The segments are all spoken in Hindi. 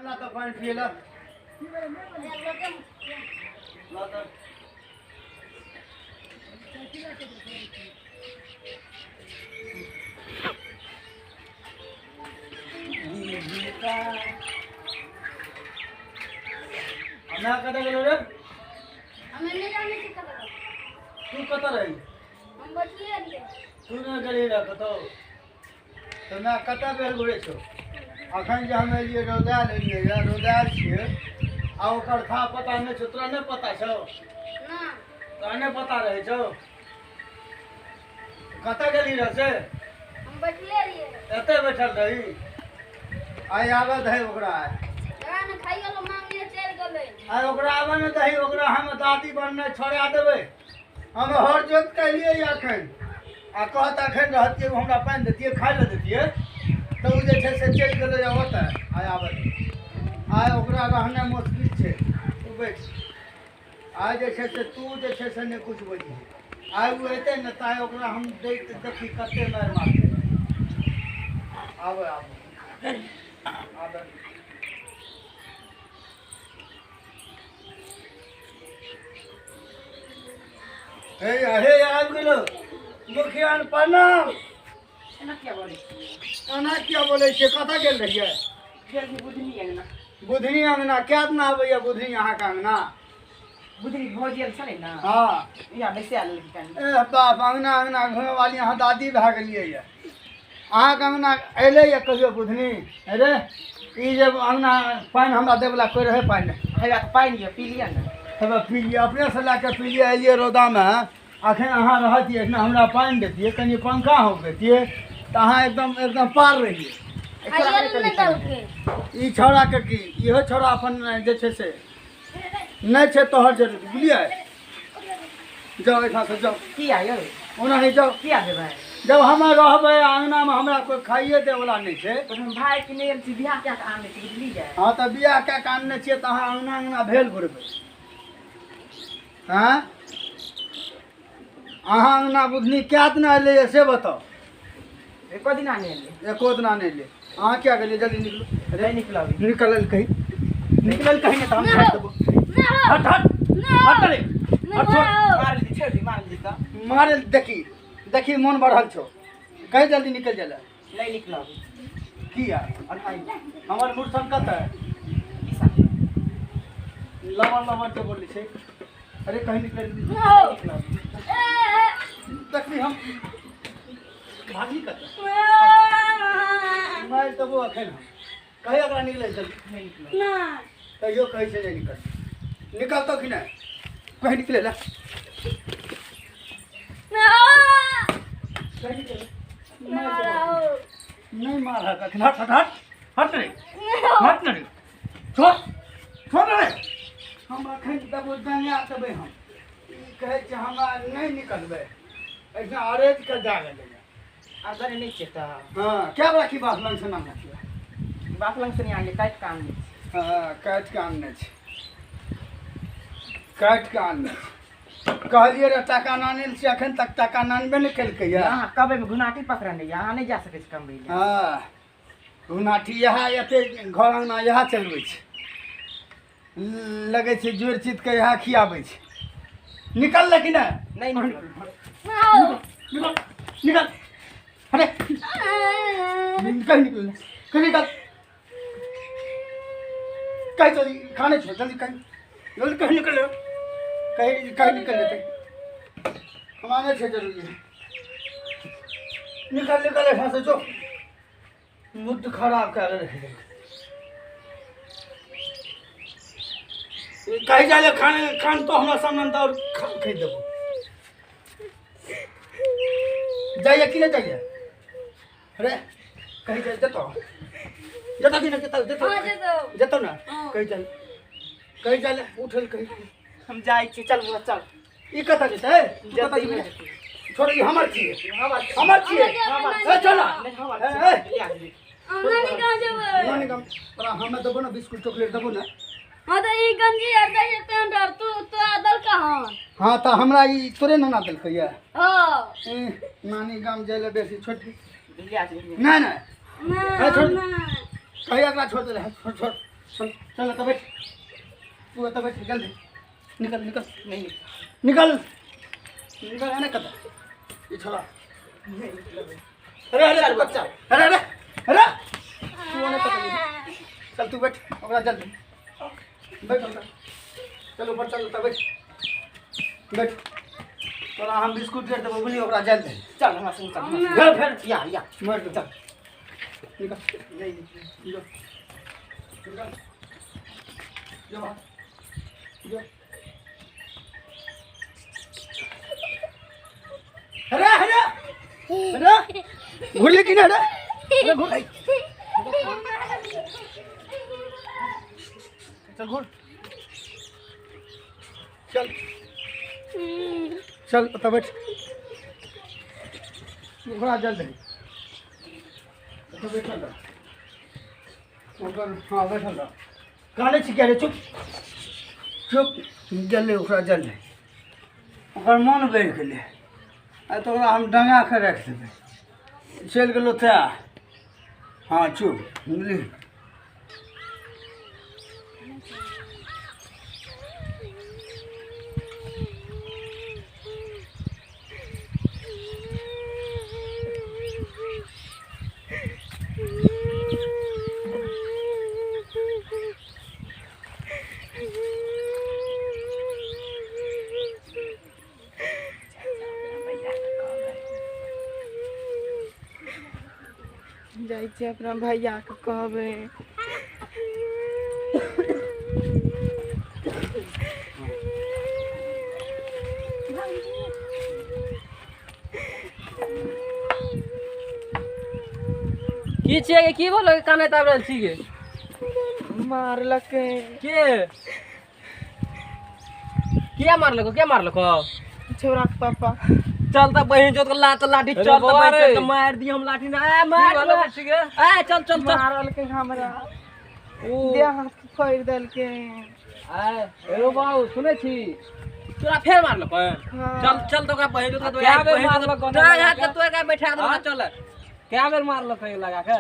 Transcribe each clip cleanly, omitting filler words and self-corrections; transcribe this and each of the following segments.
ला तो पानी पिए ला तो हमें कदा गेलो रे हमें नहीं जाने की करा तू कता रही हम बचले रे तू न गली रे कतो तो मैं कता बेर घुरे छो अखन जे हमें लिए रौदा लेलिए या रौदा छिए आ ओकर था पता नहीं छ तोरा नहीं पता छौ ना तोरा नहीं पता रहे छौ कता गेली रे से हम बचले रे एते बैठल रही आई आगत है ओकरा गान खाइयो लो मांगे चल गेले आई ओकरा आवे न दही ओकरा हम दादी बनने छोड़ा देबै हम हर जोत कहलिए अखन आ कहत अखन रहतिए हमरा पानि देतिए खाइ ले देतिए तो उ जे छै से चल गेलै ओतऽ आइ आबै आइ ओकरा रहने मुश्किल छै तू बैठ आइ जे छै से तू जे छै से नहि कुछ बुझी आइ उ एतै ने ताइ ओकरा हम देख देखी कते मारि मारतै आबै आबै आबै हे हे आबि गेलो मुखिया प्रणाम एना क्या बोले एना क्या बोले छै कतऽ गेल रहियै फिर भी बुद्धि नहीं है ना बुधनी अंगना क्या दिन आबैया बुधनी अहाँके अंगना बुद्धि भोजियल चले ना हाँ या वैसे आल लेकिन ए बाप अंगना अंगना घुमे वाली अहाँ दादी भए गेलियै यऽ अहाँके अंगना अयलै यऽ कहियो बुधनी अरे ई जे अंगना पानि हमरा देवला कोइ रहै पानि हैगा तो पानी है पी लिया ना हेबे पी लियै अपनेसँ लए कऽ पी लियै एलियै रौदामे अखन अहाँ रहतियै ने हमरा पानि देतियै कनि पंखा हो देतियै तऽ अहाँ एकदम एकदम पार रहियै खाइयो लो नहीं दल के ई छौड़ाके की इहो छौड़ा अपन जे छै से नहीं छै तोहर जरूरी बुझलियै जाओ एहिठाम से जाओ की आयो ओना ही जाओ की आबे भाई जब हम रहबै अंगनामे हमरा कोई खाइए देवला नहीं छै तो हम भाई के नेम से बियाह क्या आने से बुझली जाए हाँ तऽ बियाह कए कऽ आनने छियै तऽ अहाँ अंगना अंगना भेल घुरबै हाँ अहाँ अंगना बुझनी क्या दिन अयलै से बताओ एको दिन आने ले एको दिना नहीं ले अहाँ क्या गेलियै जल्दी निकलो रे निकला अभी निकलल कहीं ने तो हम छाड़ देबो हट हट हट रे हट छोड़ मार ली छोड़ दी मार ली का मारे देखी देखी मन बढ़ल छो कहीं जल्दी निकल जाला नहीं निकला अभी की यार अठाई हमर मूर्छन कत है किसा लवन लवन के बोली छै अरे कहीं निकल निकला अभी देखी हम भागी कत मार तबो अखन हम कहीं अगला निकले जल्दी नहीं निकला ना कहियो कहीं से नहीं निकल निकलतो कि नहीं कहीं निकले ला ना कहीं निकले मारो नहीं मारा कखन हट हट हट हट रे हट रे छोड़ छोड़ रे हम अखन दबो दंगा देबै हम ई कहै छै हमरा नहीं निकलबै ऐसा अरेज के जा गेलै अगर नहीं चेता हाँ क्या बड़ा की बात लंग से नाम रखिए बाप लंग से नहीं आने काट काम नहीं हाँ काटि के आनने छै काटि के आनने छै कहलिए रे टाका नानै से अखन तक टाका नानबे नहीं केलकै यऽ यहाँ कबे में गुनाटी पकड़ा नहीं यहाँ नहीं जा सके कम भी हाँ घुनाठी इएह एते घर अंगना इएह चलबै छै लगै छै जोड़ि चीत के इएह खियाबै छै निकल कि नहीं नहीं निकला निकल निकल अरे कहीं निकल कहीं निकल कहीं जल्दी खाने छोड़ जल्दी कहीं निकल कहीं कहीं निकल लेते हमारे से जरूरी है निकल निकल ऐसा से जो मुद्द खराब कर रहे कहीं जाए खाने खान तो हमारा सामान तो और खाई देबो जाइए कि नहीं जाइए अरे कहीं जाए जतो जतो कि ना जतो हाँ, जतो। जतो ना हाँ। कहीं जाए उठल कहीं हम जाए छी चल बुआ चल ई कता जेते है कता जेबे छोड़ ई हमर छिए हमर छिए ए चल ए नानी कहाँ जाबे नानी कम पर हमें देबो ना बिस्कुट चॉकलेट देबो ना हाँ तो ये गंजी और जैसे पेंट और तू दल कहाँ हाँ तो हमरा ई तोरे ना देलकै या हाँ नानी गाम जाइले बेसी छोटी लिया छी नहीं नहीं ना छोड़। ना कहीं अगला छोड़ दे छोड़ छोड़ चल चल तो बैठ, तू तो बैठ, जल्दी निकल निकल नहीं निकल निकल, है ना कदा ये छोड़ा। अरे अरे बच्चा, अरे अरे अरे तू ने पकड़, चल तू बैठ ओकरा जल्दी बैठ ओकरा, चल ऊपर चल तो बैठ बैठ, तोरा हम बिस्कुट दे देबो बुली ओकरा जल्दी चल हमरा संग चल फिर या मर दे, चल निकल नहीं निकल निकल जो जो अरे अरे अरे घुर लेकिन अरे अरे घुर चल घुर चल चल तो बैठ घोड़ा जल्दी तो बैठल रह ओकर, हाँ बैठल रह, काले छिके रे, चुप चुप जल्दी ओकरा जल्दी, ओकर मन बढ़ि गेलै आ तो ओकरा हम डंगा के राखि देबै, चलि गेलौ तऽ हाँ चुप बुझली। जाइ छै अपना भैया के कहबै। की छियै की बोलो काने ताब रहल छी गे मारलकै के मारलको छोरा के पापा। चल त बहिन जोत के लात लाठी चल त बहिन के मार दी हम लाठी ना ए मार ए चल चल चल मारलकै हमरा, देह हाथ फोड़ देलकै। हेलो बाबू सुनै छी तोरा फेर मारलको चल चल त ओकरा बहिन जोत के क्या बेर मारलको ना यार के तोरा का बैठा दे चल क्या बेर मारलको लगा के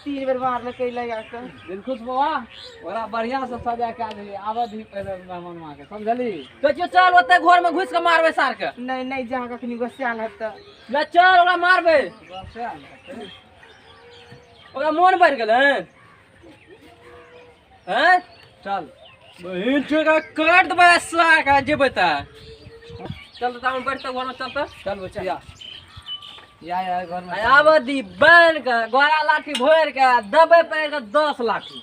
3 बेर मारलकै लगा के। दिल खुश बाबा ओरा बढ़िया से सजा के आदमी आबद ही पहले मेहमान मा के समझली कहियो चल ओते घर में घुस के मारबे सार के नहीं नहीं जा कखनी गोसियाल हत ले चल ओकरा मारबे ओकरा मन बढ़ गेलै हैं चल बहिन छोरा काट देबै सार के जेबै त चल त हम बैठ त घर में चल त चल बच्चा या घर में आबदी बन के गोरा लाठी भोर के दबे पे के 10 लाठी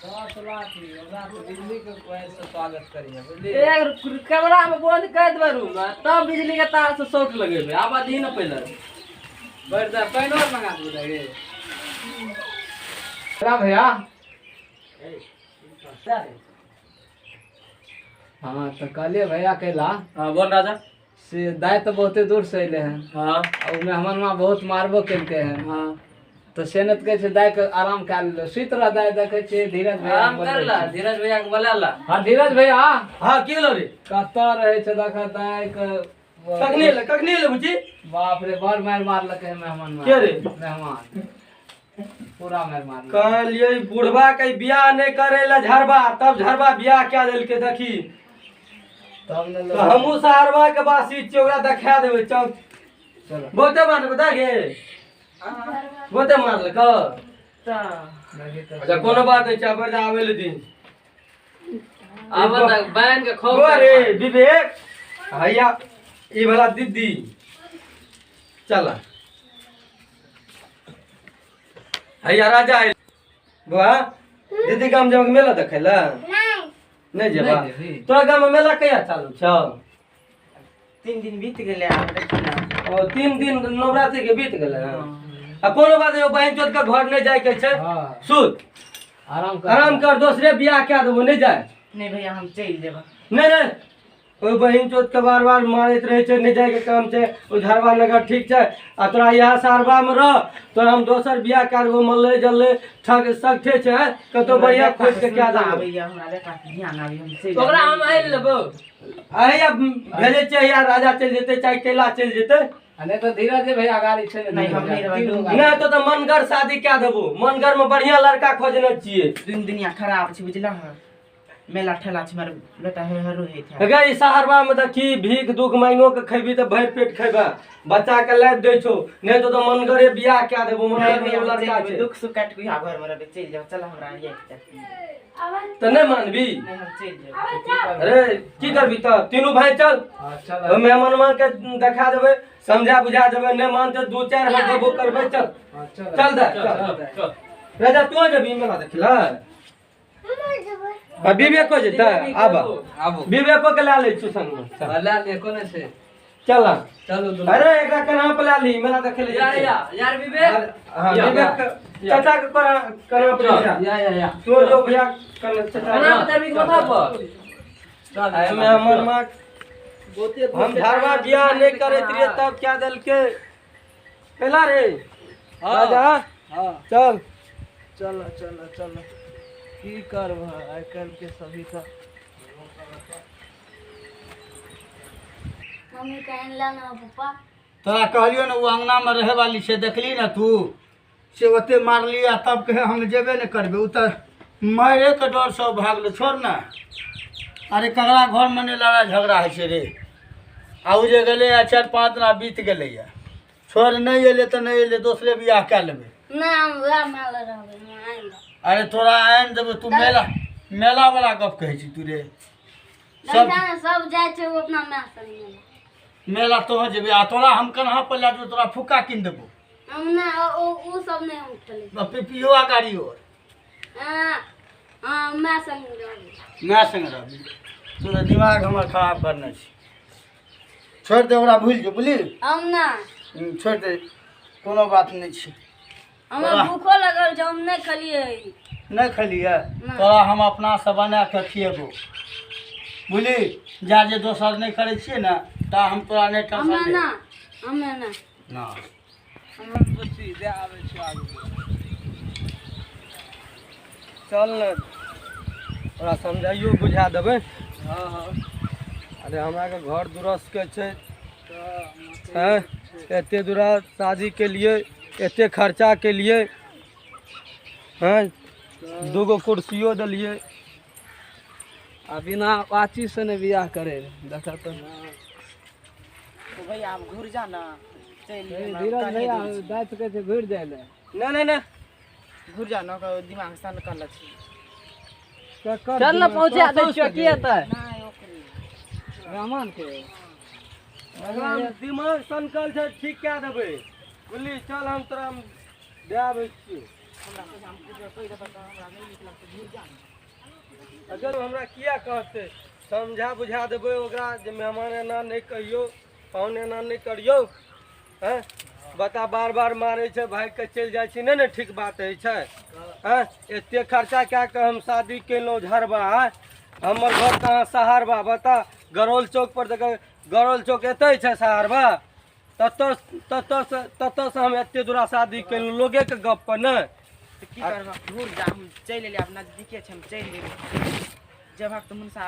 10 लाठी हमरा तो बिजली के पैर से स्वागत करिए बुझली एक कैमरा में बंद कर देबै रूम तब बिजली के तार से शॉट लगेबै आबादी न पहले बैठ जा पैनो मंगा दे रे क्या भैया? हाँ तो कहलिए भैया कैला हां बोल राजा से दाय तो बहुते दूर से अले हैं। हां और में हमर माँ बहुत मारबो केलके हैं। हां तो सेनत कहे छै दाय के आराम कर लो सुत रह दाय देखे छै धीरज भैया आराम कर ला धीरज भैया के बोला ला हां धीरज भैया हां की लो रे कत्ता रहे छै देखा दाय के कखनी ले बुझी बाप रे बड़ मार मारलके है मेहमान के रे मेहमान पूरा मार मार कहलिए बुढ़वा के बियाह नहीं करेला झरबा तब झरबा बियाह क्या देलके देखी तब ने तो हमहू सहरवा के बासी चौरा देखा देबे चल चलो बहुते मार बता गे बहुते मार लको अच्छा कोनो बात नहीं चाबर जा आवे ले दिन अब तक बैन के खो रे विवेक भैया ई वाला दीदी चला भैया राजा बुआ दीदी गाम जब मेला देखेला नहीं जेबा तोरा गाम में मेला कहिया चालू छ 3 दिन बीत गेलै आब देखिना ओ 3 दिन नवरात्रि के बीत गेलै आ कोनो बात नहीं बहन चोद के घर नहीं जाय के छै हां सुत आराम कर दूसरे बियाह क्या देबो नहीं जाय नहीं भैया हम चल देब नहीं नहीं ओइ बहन चोद के बार बार मारैत रहे छै नहीं जाय के काम छै ओ झरवा नगर ठीक छै आ तोरा यहाँ सारवा में रह तो हम दोसर बियाह कर गो मल्ले जल्ले ठग सकठे छै कतो बढ़िया खोज के क्या देबो भैया हमरा बेटा के ध्यान आबी हम चल ओकरा हम आइ लेबो आइया भेजे छै या राजा चल जेते चाहे केला चल जेते नहीं तो धीरज भैया गाड़ी छे नहीं, हम नहीं रहबै, दू गाड़ी। नहीं तो मनगर शादी क्या देबो मनगर में बढ़िया लड़का खोजने छिए दिन दुनिया खराब छै बुझला हँ मेला ठेला छै हमर बेटा हेरो हे था गई शहरवा में देखी भीख दुख मांगो के खैबी तो भर पेट खैबा बच्चा के लाइफ दे छो नहीं तो मनगरे बियाह क्या देबो मनगर में लड़का छै दुख सुख काट के घर में रहबै चल जाओ चल हमरा ये तो नहीं मानबी नहीं हम चल जाओ अरे की करबी तो तीनों भाई चल चल मेहमानवा के देखा देबे समझा बुझा देबे नहीं मानते 2-4 हाथ देबो करबे चल चल दे चल राजा तू जब मेला देखला विवेक को जेता आबो विवेक को के ला ले छु संग में चल ला ले कोने से चल चलो अरे एकरा केना पे ला ली मेला देखे ले यार विवेक हां विवेक चाचा के करा पे या तो जो भैया कर चाचा ना बता भी बता पर आए मेहमान मा हम धारवा बियाह नहीं करे त्रिय तब क्या दल के पहला रे राजा हां चल चलो चलो चलो की करब आइ काल के सभी का मम्मी कहने लाना पापा तोरा कहलियो ना वो अंगना में रहे वाली से देखली ना तू से ओते मारली आ तब कहे हम जेबे नहीं करबे उ तो मारे के डर से भाग लो छोड़ ना अरे ककरा घर में नहीं लड़ाई झगड़ा है से रे आ उ जे गेले 4-5 दिन बीत गेले या छोड़ नहीं एले तो नहीं एले दूसरे बियाह क्या लेबे ना हम वह मेला रहबै हम आएंगे अरे तोरा आन देबे तू मेला वाला गप कहै छी तू रे सब जाए छै वो अपना मैं संग मेला तो जेबे आ तोरा हम कन्हा पर ला दू तोरा फुक्का किन देबो हम ना ओ सब नहीं हम चले पिपियो गाड़ी और हां मैं संग रहबै मैं संग रहबी तोरा दिमाग हमर खराब करने छी छोड़ दे ओकरा भूल जो बुझली हम ना छोड़ दे कोनो बात नहीं छी हमरा भूखो लगल छै हम नहीं खलिए नहीं खलिए तोरा हम अपना से बना के खिएबो बुझली जा जे दोसर नहीं करे छिए ना ता हम तोरा नहीं टेंशन हमरा ले ना हमें ना ना हम सोची दे आवे छ आगू चल न ओरा समझाइयो बुझा देबै हां हां अरे हमरा के घर दुरस्त के छै हैं एते दूरा शादी के लिए एते खर्चा के लिए हैं 2 कुर्सियों दलिए आ बिना वाची से ने बियाह करे देखा तो भैया आप घुर जा ना चल धीरज भैया दाइत के से घुर जाए ले नहीं नहीं घुर जा ना दिमाग सन कर छी चल ना पहुंचा दे छियो की हेतै ना ओकरे रहमान के दिमाग संकल छै ठीक क्या देबै बुझली चल हम तोरा दे आबै छी हमरा से हम कुछ कहि देबा त हमरा नहीं नीक लगतै घुर जा अगर हमरा किया कहते समझा बुझा देबै ओकरा जे मेहमान एना नहीं कहियो पाहुन एना नहीं करियो हैं बता बार बार मारे छै भाग के चल जाइ छी नहीं ठीक बात है छै हैं एते खर्चा क्या के हम शादी केलौ झरबा हमर घर कहाँ शहरबा बता गरौल चौक पर देख गरौल चौक एते छै शहरबा तत से हम एते दूरा शादी केलौ लोगे के गप पर न की करबा घुर जा हम चल एलिए अपना नजदीके छै हम चल लेबै जब आप मुनसा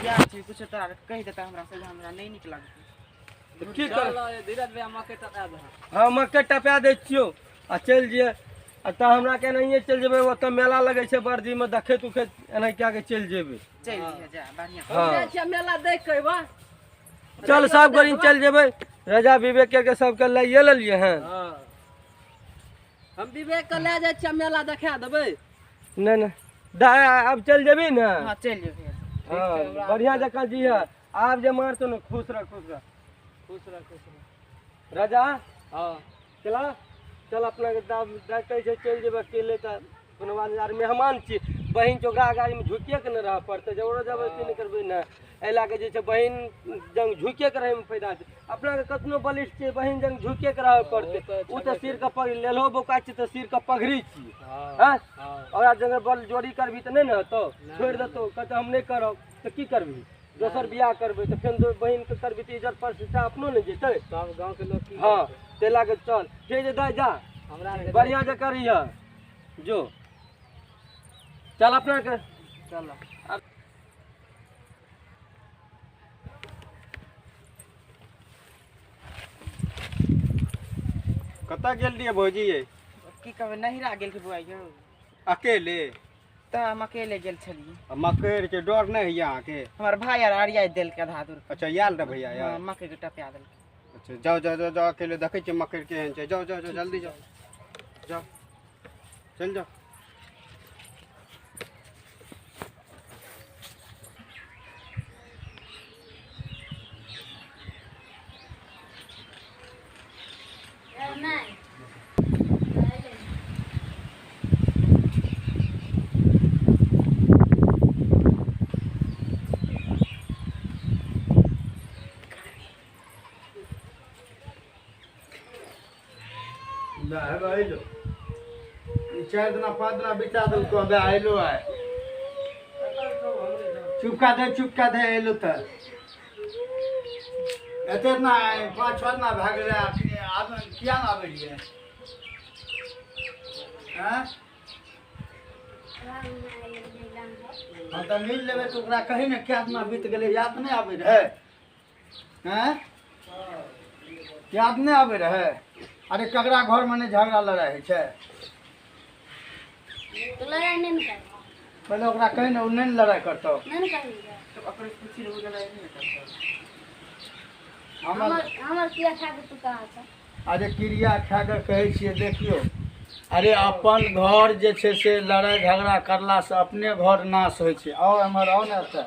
या छै कुछ तोरा कहि देता हमरा से हमरा नहीं नीक लगतै की कर धीरज भैया मके टपा दे हाँ मक्के टपा दै छियौ आ चलि जे आ तऽ हमरा के एनाहिए चलि जेबै ओतऽ मेला लगै छै बर्दी में देखैत उखैत एना कए के चलि जेबै चल जा बढ़िया हाँ अच्छा मेला देख के बा चल सब गरी चलि जेबै राजा विवेक के सबके लाइए लेलिए हैं हां हम विवेक के ले जाय छी मेला देखा देबै नहीं नहीं दा अब चल जेबी ना हां चल जेबै हाँ बढ़िया जगह जी है आप जे मारतो ना खुश रह खुश रह राजा हां चला चल अपना के कहै छै चलि जेबै अकेले तऽ कोनो बात यार मेहमान छी बहिन चोकरा गाड़ी में झुकिए के न रह पड़तै जबरदस्ती नहीं करबै ना एहि लए के जे छै बहिन जंग झुकिए के रहै में फायदा छै अपना के कतनो बलिष्ठ छै बहिन जंग झुकिए के रहै पड़तै उ तऽ सिर के पग लेलो बोका छै तऽ सिर के पगड़ी छी हां ओकरा जगह बल जोड़ी करबी तऽ नहीं न होतो छोड़ देतो कहते हम नहीं करब तऽ की करबी दोसर बियाह करबै तऽ फेर बहिन के करबी तऽ इज्जत प्रतिष्ठा अपनो ने जेतै सब गांव के लोग की हाँ ते ला के चल ठीक है जा हमरा बढ़िया से करिए जो चल अपना के चल कतऽ गेल रहियै भौजी ये की कहबै नहिरा गेल के बुआ यौ अकेले तऽ हम अकेले गेल छलियै आ मकई के डर नहीं है अहाँके हमर भाई आर अरिया देलकै आधा दूर अच्छा याल रे भैया यार मकई के टपया देलकै अच्छा जाओ जाओ जाओ जाओ अकेले देखै छियै मकई केहन छै जाओ जाओ जाओ जल्दी जाओ जाओ चल जाओ नहीं हेलो अइलो ई 4 दिना 5 दिना बिता देलको अबे अइलो आय चुपका दे अइलो त एते ना 5-6 दिना भए गेलै आदमी किया ना आबै रहियै हैं हम तऽ मिल लेबै तऽ ओकरा कही ने क्या दिना बीत गेलै याद नहीं आबै रहै हैं याद नहीं आबै रहै अरे ककरा घर में नहीं झगड़ा लड़ाई होइ छै तो लड़ाई नहीं कर पहले ओकरा कही ने उ नहीं ने लड़ाई करतौ नहीं करेगा तो ओकरे पूछी रे लड़ाई नहीं करता हमर किया खा के तू कहाँ था अरे क्रिया खा कर कहै छियै देखियो अरे अपन घर जे छै से लड़ाई झगड़ा करला से अपने घर नाश होइ छै आओ एमहर आओ ने एतऽ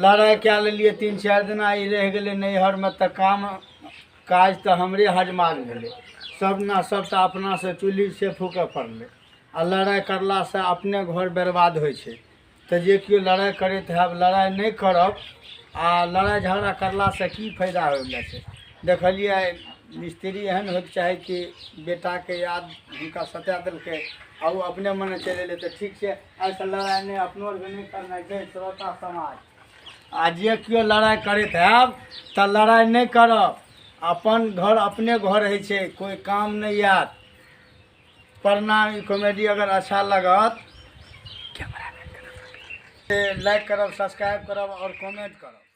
लड़ाई कए लेलियै 3-4 दिना ई रहि गेलै नैहरमे तऽ काम काज तऽ हमरे हजमाल भेलै सबना सबटा अपना से चुल्ही से फूकऽ पड़लै आ लड़ाई करला से अपने घर बर्बाद होइ छै तऽ जे केओ लड़ाई करैत हैब लड़ाई नहीं करब आ लड़ाई झगड़ा करला से की फायदा होइला छै देखलिए मिस्त्री एहन होइके चाही कि बेटाके याद हुनका सता देलकै आ ओ अपने मने चलि अयलै तऽ ठीक छै एहिसँ लड़ाइ नहि अपनो आरके नहि करनाइ छै श्रोता समाज आ जे केओ लड़ाइ करैत हैब तऽ लड़ाइ नहि करब अपन घर अपने घर होइ छै कोई काम नहीं याद प्रणाम ई कॉमेडी अगर अच्छा लगत लाइक करब सब्सक्राइब करब और कमेंट करब।